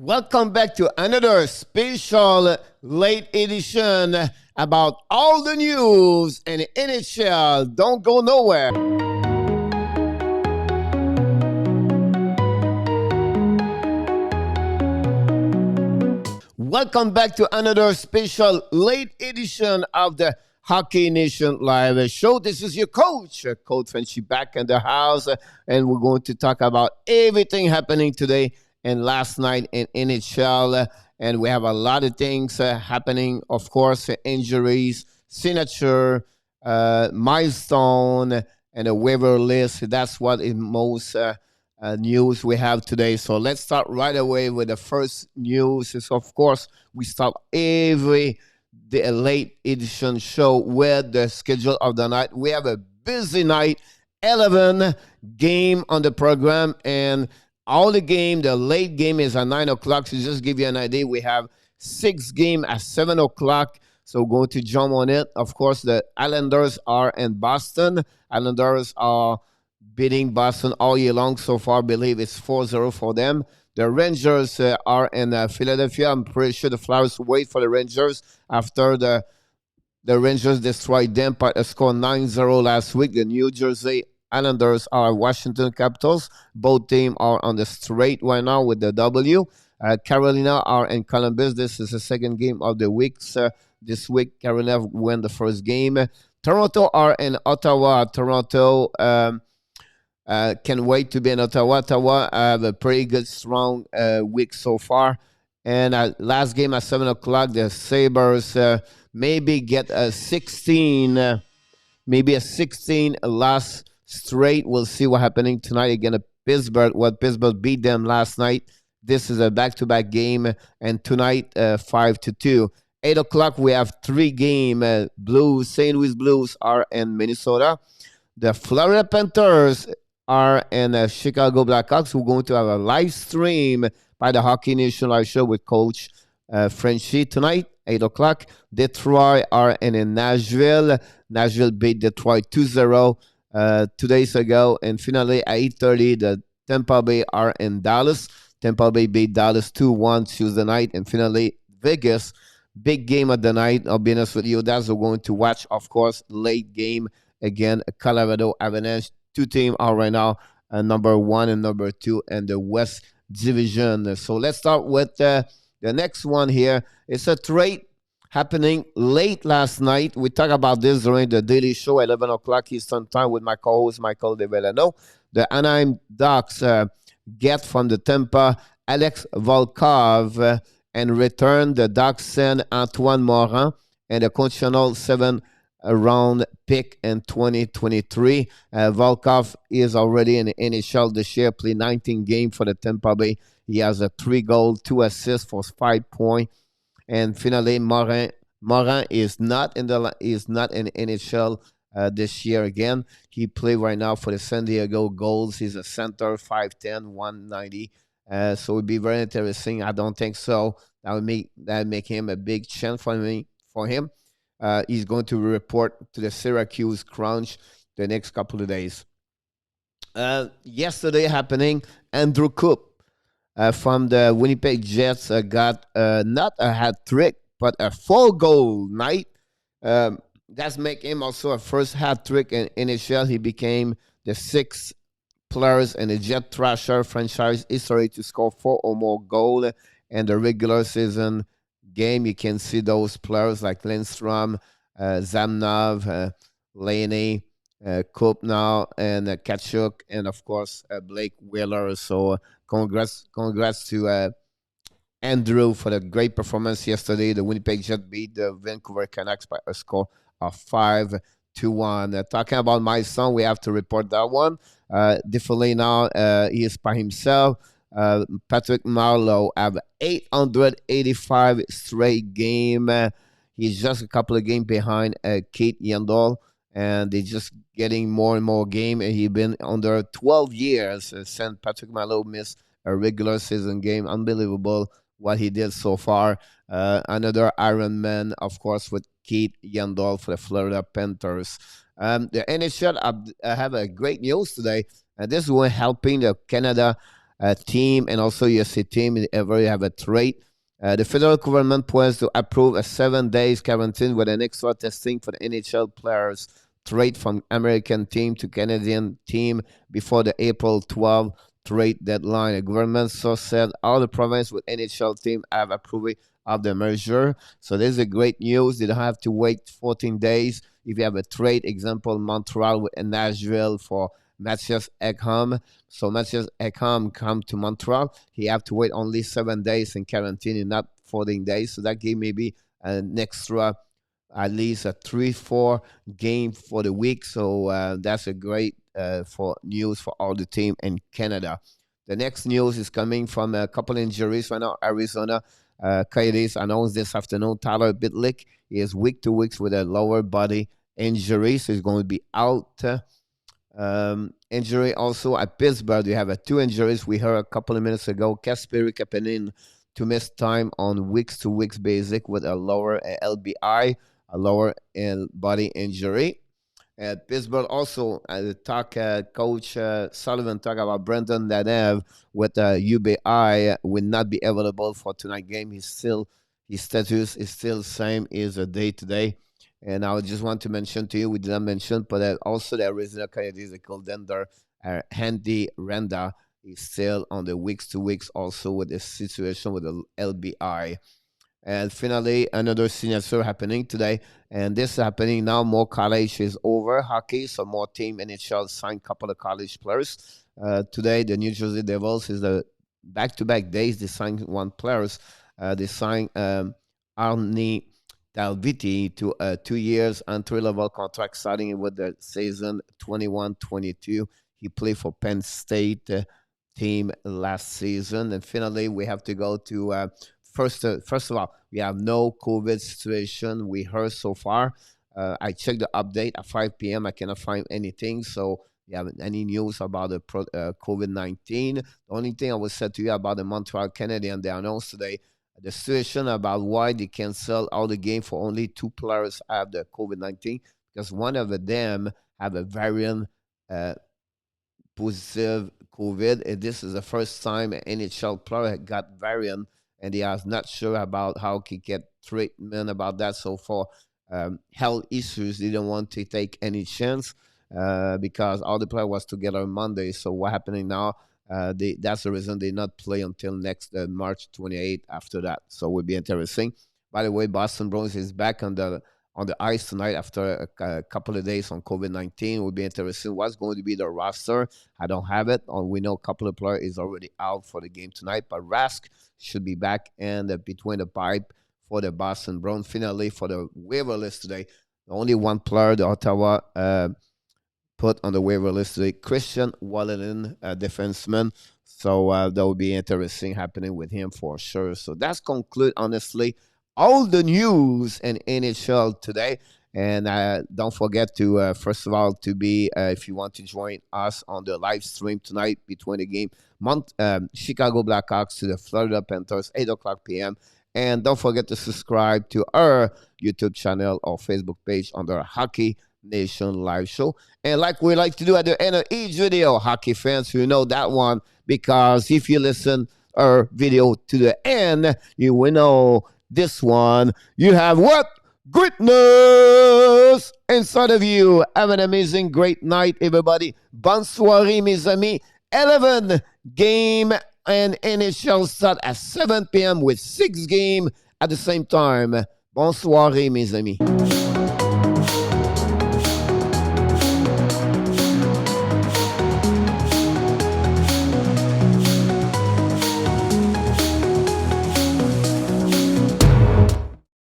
Welcome back to another special late edition about all the news and NHL. Don't go nowhere. Welcome back to another special late edition of the Hockey Nation Live Show. This is your coach, Coach Frenchy, back in the house, and we're going to talk about everything happening today and last night in NHL. And we have a lot of things happening, of course, injuries, signature, milestone, and a waiver list. That's what is most news we have today. So let's start right away with the first news. Is of course, we start every the late edition show with the schedule of the night. We have a busy night, 11 game on the program, and all the game, the late game is at 9 o'clock. So just give you an idea, we have 6 games at 7 o'clock. So we're going to jump on it. Of course, the Islanders are in Boston. Islanders are beating Boston all year long so far. I believe it's 4-0 for them. The Rangers are in Philadelphia. I'm pretty sure the Flyers wait for the Rangers after the Rangers destroyed them by a score 9-0 last week. The New Jersey Islanders are Washington Capitals. Both teams are on the straight right now with the W. Carolina are in Columbus. This is the second game of the week. This week, Carolina won the first game. Toronto are in Ottawa. Toronto can wait to be in Ottawa. Ottawa have a pretty good, strong week so far. And last game at 7 o'clock, the Sabres maybe get a 16, maybe a 16 loss straight. We'll see what's happening tonight against Pittsburgh. What Pittsburgh beat them last night. This is a back-to-back game, and tonight 5-2. 8 o'clock we have 3 game. Blues, St. Louis Blues are in Minnesota. The Florida Panthers are in Chicago Blackhawks. We're going to have a live stream by the Hockey Nation Live Show with Coach Frenchy tonight, 8 o'clock. Detroit are in Nashville. Nashville beat Detroit 2-0. 2 days ago, and finally at 8:30, the Tampa Bay are in Dallas. Tampa Bay beat Dallas 2-1 Tuesday night, and finally Vegas, big game of the night. I'll be honest with you, that's what we're going to watch. Of course, late game again. Colorado Avalanche, 2 teams are right now number 1 and number 2 in the West Division. So let's start with the next one here. It's a trade happening late last night. We talked about this during the Daily Show, 11 o'clock Eastern Time, with my co-host, Michael DeVellano. The Anaheim Ducks get from the Tampa Alex Volkov and return the Ducks send Antoine Morin and a conditional 7th-round pick in 2023. Volkov is already in the NHL this year, played 19 games for the Tampa Bay. He has a 3 goals, 2 assists for 5 points. And finally, Morin is not in NHL this year again. He played right now for the San Diego Gulls. He's a center, 5'10", 190. So it would be very interesting. I don't think so. That would make him a big chance for him. He's going to report to the Syracuse Crunch the next couple of days. Yesterday happening, Andrew Copp from the Winnipeg Jets got not a hat trick, but a 4-goal night. That's make him also a first hat trick in NHL. He became the 6th players in the Jet Thrasher franchise history to score 4 or more goals in the regular season game. You can see those players like Lindstrom, Zamnov, Laney, Coop now, and Kachuk, and of course Blake Wheeler. So congrats to Andrew for the great performance yesterday. The Winnipeg Jets beat the Vancouver Canucks by a score of 5-1. Talking about my son, we have to report that one. Definitely now he is by himself. Patrick Marleau have 885 straight game. He's just a couple of games behind Keith Yandel, and they're just getting more and more game. And he's been under 12 years since Patrick Marleau missed a regular season game. Unbelievable what he did so far. Another Iron Man, of course, with Keith Yandel for the Florida Panthers. The NHL have a great news today. And this is one helping the Canada team and also USA team, if ever you have a trade. The federal government plans to approve a 7 days quarantine with an extra testing for the NHL players trade from American team to Canadian team before the April 12 trade deadline. A government source said all the provinces with NHL team have approved of the measure. So this is a great news. They don't have to wait 14 days. If you have a trade, example, Montreal with Nashville for Mathias Ekholm. So Mathias Ekholm come to Montreal. He have to wait only 7 days in quarantine and not 14 days. So that gave maybe an extra, at least a 3-4 game for the week. So that's a great for news for all the team in Canada. The next news is coming from a couple injuries right now. Arizona Coyotes announced this afternoon Tyler Bitlick is week to weeks with a lower body injury, so he's going to be out. Injury also at Pittsburgh. You have 2 injuries. We heard a couple of minutes ago. Kasperi Kapanen to miss time on weeks to weeks basis with a lower LBI, a lower body injury. At Pittsburgh also, Coach Sullivan talked about Brendan Danev with UBI will not be available for tonight's game. His status is still same as a day to day. And I just want to mention to you, we did not mention, but also the Arizona Coyotes, the contender, Handy Renda is still on the weeks to weeks also with the situation with the LBI. And finally, another signature happening today. And this is happening now. More college is over hockey, so more team NHL signed a couple of college players. Today, the New Jersey Devils is the back-to-back days. They signed 1 players. They signed Arnie Dalviti to a 2 years entry-level contract starting with the season 21-22. He played for Penn State team last season. And finally, we have to go to first of all, we have no COVID situation we heard so far. I checked the update at 5 p.m. I cannot find anything. So you have any news about the COVID-19. The only thing I will say to you about the Montreal Canadiens, they announced today the situation about why they cancel all the game for only 2 players have the COVID-19 because one of them have a variant positive COVID. And this is the first time an NHL player got variant, and they are not sure about how he get treatment about that. So for health issues, they don't want to take any chance because all the player was together on Monday. So what happening now? That's the reason they not play until next March 28th after that. So it will be interesting. By the way, Boston Bruins is back on the ice tonight after a couple of days on COVID-19. It will be interesting. What's going to be the roster? I don't have it. We know a couple of players is already out for the game tonight, but Rask should be back and between the pipe for the Boston Bruins. Finally, for the waiver list today, only 1 player, the Ottawa put on the waiver list today, Christian Wallinen, a defenseman. So that will be interesting happening with him for sure. So that's conclude, honestly, all the news in NHL today. And don't forget to, first of all, to be, if you want to join us on the live stream tonight between the game, Chicago Blackhawks to the Florida Panthers, 8 o'clock p.m. And don't forget to subscribe to our YouTube channel or Facebook page under Hockey Nation Live Show. And like we like to do at the end of each video, hockey fans, you know that one, because if you listen our video to the end, you will know this one. You have what? Greatness inside of you. Have an amazing, great night, everybody. Bonne soirée, mes amis. 11 game and NHL start at 7 p.m. with 6 games at the same time. Bonne soirée, mes amis.